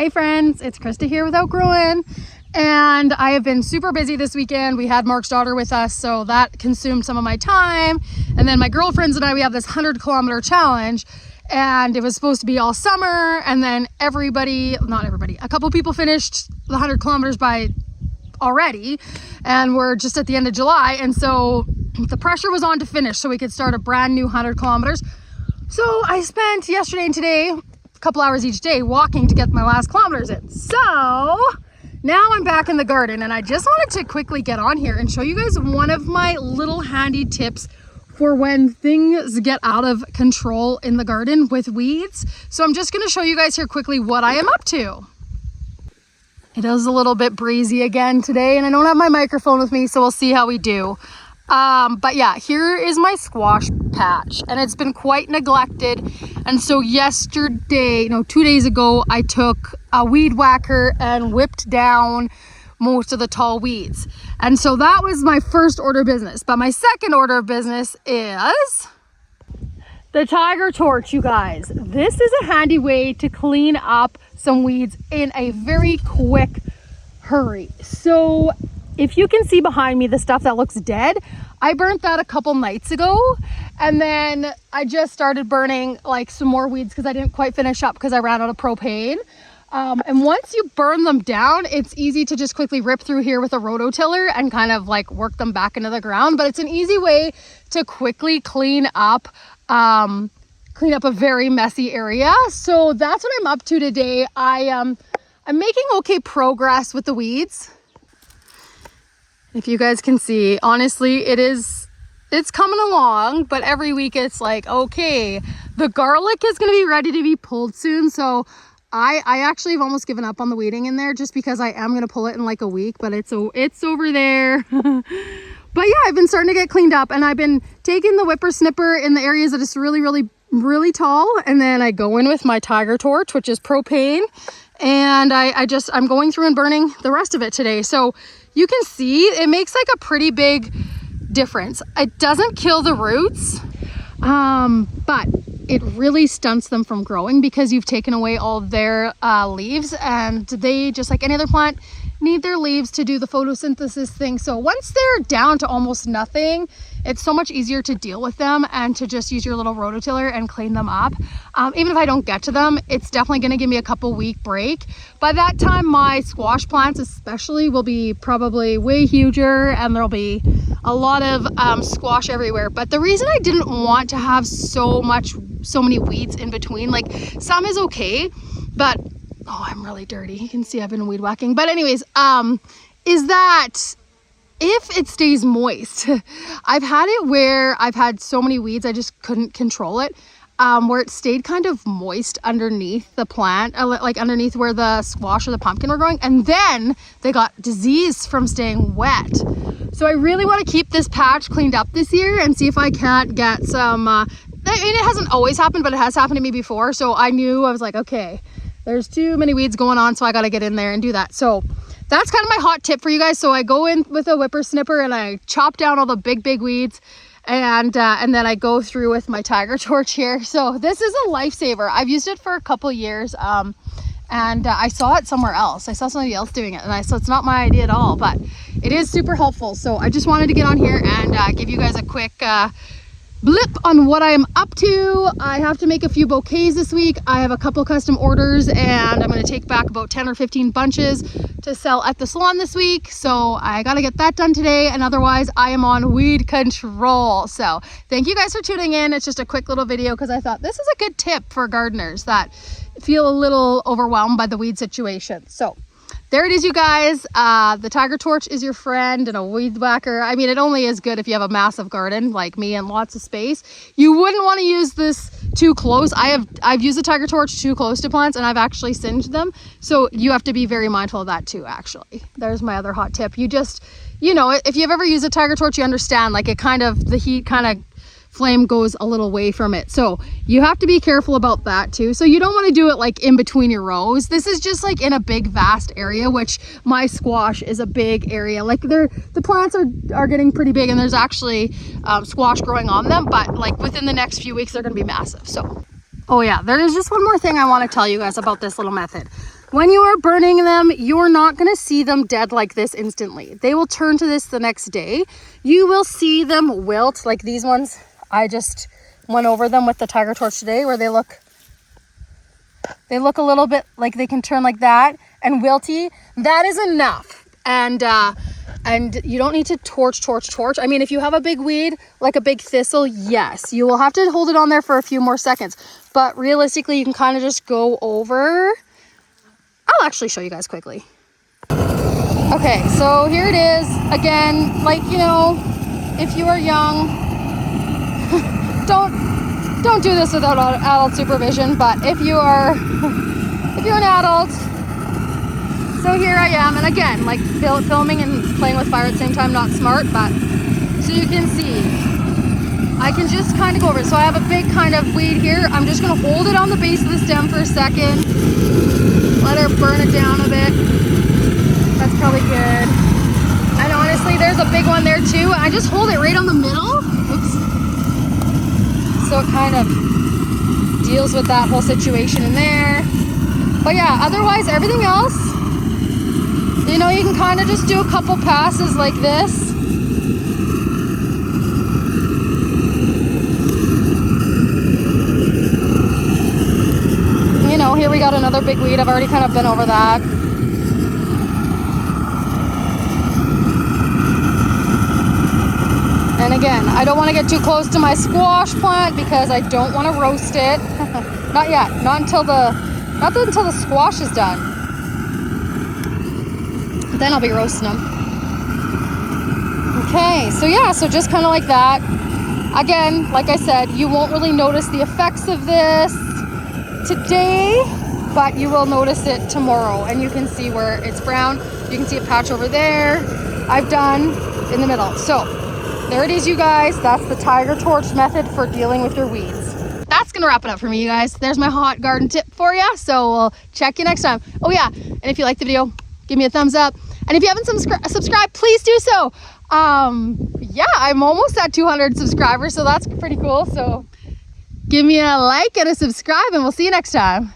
Hey friends, it's Krista here with Outgrowing, and I have been super busy this weekend. We had Mark's daughter with us, so that consumed some of my time. And then my girlfriends and I, we have this 100-kilometer challenge, and it was supposed to be all summer. And then a couple people finished the 100 kilometers by already, and we're just at the end of July. And so the pressure was on to finish so we could start a brand new 100 kilometers. So I spent yesterday and today a couple hours each day walking to get my last kilometers in. So now I'm back in the garden, and I just wanted to quickly get on here and show you guys one of my little handy tips for when things get out of control in the garden with weeds. So I'm just going to show you guys here quickly what I am up to. It is a little bit breezy again today, and I don't have my microphone with me, so we'll see how we do. But yeah, here is my squash patch, and it's been quite neglected. And so 2 days ago, I took a weed whacker and whipped down most of the tall weeds. And so that was my first order of business. But my second order of business is the Tiger Torch, you guys. This is a handy way to clean up some weeds in a very quick hurry. So if you can see behind me the stuff that looks dead, I burnt that a couple nights ago, and then I just started burning like some more weeds because I didn't quite finish up because I ran out of propane. And once you burn them down, it's easy to just quickly rip through here with a rototiller and kind of like work them back into the ground. But it's an easy way to quickly clean up a very messy area. So that's what I'm up to today. I'm making okay progress with the weeds. If you guys can see, honestly, it's coming along, but every week it's like, okay, the garlic is going to be ready to be pulled soon. So I actually have almost given up on the weeding in there just because I am going to pull it in like a week, but it's over there. But yeah, I've been starting to get cleaned up, and I've been taking the whippersnipper in the areas that is really, really, really tall. And then I go in with my Tiger Torch, which is propane. And I'm going through and burning the rest of it today. So you can see it makes like a pretty big difference. It doesn't kill the roots, but it really stunts them from growing because you've taken away all their leaves, and they, just like any other plant, need their leaves to do the photosynthesis thing. So once they're down to almost nothing, it's so much easier to deal with them and to just use your little rototiller and clean them up. Even if I don't get to them, it's definitely going to give me a couple week break. By that time, my squash plants especially will be probably way huger, and there'll be a lot of squash everywhere. But the reason I didn't want to have so many weeds in between, like some is okay, but oh, I'm really dirty. You can see I've been weed whacking. But anyways, is that if it stays moist, I've had it where I've had so many weeds, I just couldn't control it, where it stayed kind of moist underneath the plant, like underneath where the squash or the pumpkin were growing. And then they got disease from staying wet. So I really want to keep this patch cleaned up this year and see if I can't get some, it hasn't always happened, but it has happened to me before. So I was like, okay, there's too many weeds going on, so I got to get in there and do that. So that's kind of my hot tip for you guys. So I go in with a whippersnipper and I chop down all the big weeds, and then I go through with my Tiger Torch here. So this is a lifesaver. I've used it for a couple years, and I saw it somewhere else. I saw somebody else doing it, and so it's not my idea at all, but it is super helpful. So I just wanted to get on here and give you guys a quick blip on what I'm up to. I have to make a few bouquets this week. I have a couple custom orders, and I'm going to take back about 10 or 15 bunches to sell at the salon this week. So I got to get that done today, and otherwise I am on weed control. So thank you guys for tuning in. It's just a quick little video because I thought this is a good tip for gardeners that feel a little overwhelmed by the weed situation. So there it is, you guys. The Tiger Torch is your friend, and a weed whacker, I mean, it only is good if you have a massive garden like me and lots of space. You wouldn't want to use this too close. I've used the Tiger Torch too close to plants, and I've actually singed them. So you have to be very mindful of that too, actually. There's my other hot tip. You just, if you've ever used a Tiger Torch, you understand, like the heat kind of flame goes a little away from it. So you have to be careful about that too. So you don't want to do it like in between your rows. This is just like in a big vast area, which my squash is a big area. Like the plants are getting pretty big, and there's actually squash growing on them, but like within the next few weeks they're going to be massive. So oh yeah, there is just one more thing I want to tell you guys about this little method. When you are burning them, you're not going to see them dead like this instantly. They will turn to this the next day. You will see them wilt, like these ones. I just went over them with the Tiger Torch today, where they look a little bit like they can turn like that and wilty. That is enough. And you don't need to torch. I mean, if you have a big weed, like a big thistle, yes, you will have to hold it on there for a few more seconds. But realistically, you can kind of just go over. I'll actually show you guys quickly. Okay, so here it is. Again, like, you know, if you are young, don't do this without adult supervision. But if you're an adult, so here I am. And again, like filming and playing with fire at the same time, not smart, but so you can see, I can just kind of go over it. So I have a big kind of weed here. I'm just gonna hold it on the base of the stem for a second. Let her burn it down a bit. That's probably good. And honestly, there's a big one there too. I just hold it right on the middle. Oops. So it kind of deals with that whole situation in there. But yeah, otherwise everything else, you know, you can kind of just do a couple passes like this. You know, here we got another big weed. I've already kind of been over that. And again, I don't want to get too close to my squash plant because I don't want to roast it. Not yet. Not until the squash is done. Then I'll be roasting them. Okay, so yeah, so just kind of like that. Again, like I said, you won't really notice the effects of this today, but you will notice it tomorrow. And you can see where it's brown. You can see a patch over there. I've done in the middle. So there it is, you guys. That's the Tiger Torch method for dealing with your weeds. That's gonna wrap it up for me, you guys. There's my hot garden tip for you. So we'll check you next time. Oh yeah, and if you like the video, give me a thumbs up. And if you haven't subscribed, please do so. Yeah, I'm almost at 200 subscribers, so that's pretty cool. So give me a like and a subscribe, and we'll see you next time.